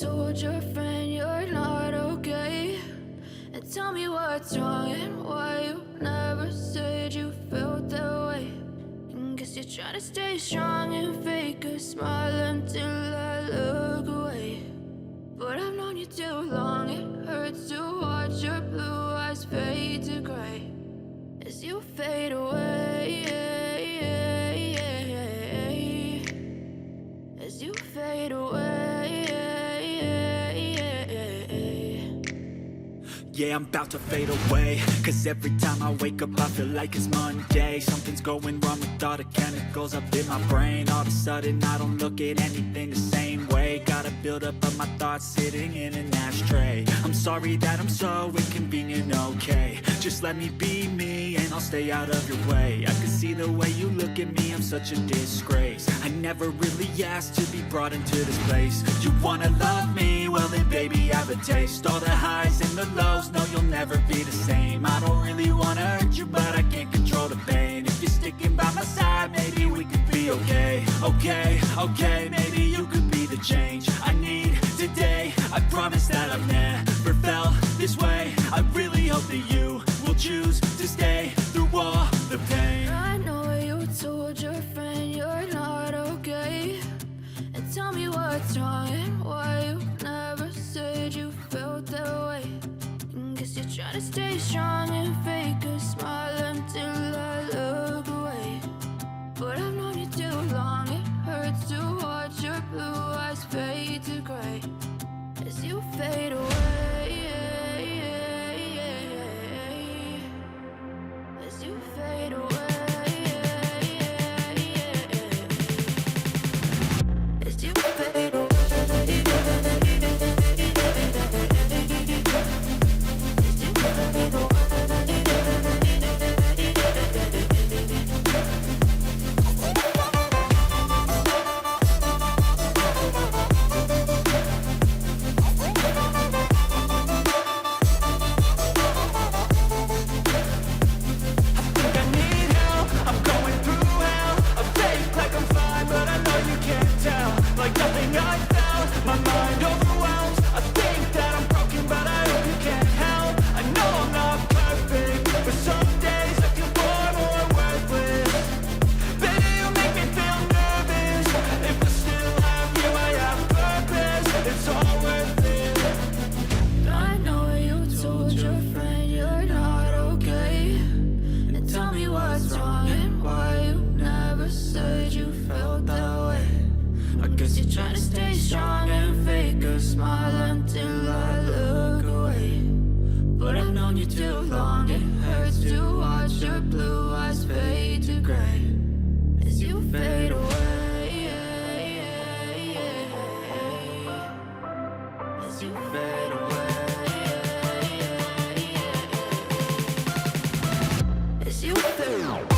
told your friend you're not okay? And tell me what's wrong and why you never said you felt that way. And guess you're trying to stay strong and fake a smile until I look away. But I've known you too long, it hurts to watch your blue eyes fade to gray as you fade away, as you fade away. Yeah, I'm about to fade away, cause every time I wake up I feel like it's Monday. Something's going wrong with all the chemicals up in my brain. All of a sudden I don't look at anything the same way. Got a buildup of my thoughts sitting in an ashtray. I'm sorry that I'm so inconvenient, okay? Just let me be me and I'll stay out of your way. I can see the way you look at me, I'm such a disgrace. I never really asked to be brought into this place. You wanna love me? Well then baby have a taste. All the highs and the lows, no you'll never be the same. I don't really wanna hurt you but I can't control the pain. If you're sticking by my side maybe we could be okay. Okay, maybe you could be the change I need today. I promise that I've never felt this way. I really hope that you will choose to stay through all the pain. I know you told your friend you're not okay. And tell me what's wrong and why you never said you felt that way. And guess you're trying to stay strong and fake a smile until I look away. But I've known you too long, it hurts to watch your blue eyes fade to gray as you fade away, as you fade away, as you fade away. Like nothing I felt, my mind overwhelms. I think that I'm broken, but I hope you can't help. I know I'm not perfect, but some days I feel far more worthless. Baby, you make me feel nervous. If I still have you, I have purpose. It's all worth it. I know you told your friend you're not okay. And tell me what's wrong and why you never said you felt that way. I guess you're trying to stay strong and fake a smile until I look away. But I've known you too long, it hurts to watch your blue eyes fade to gray as you fade away, as you fade away, as you fade away.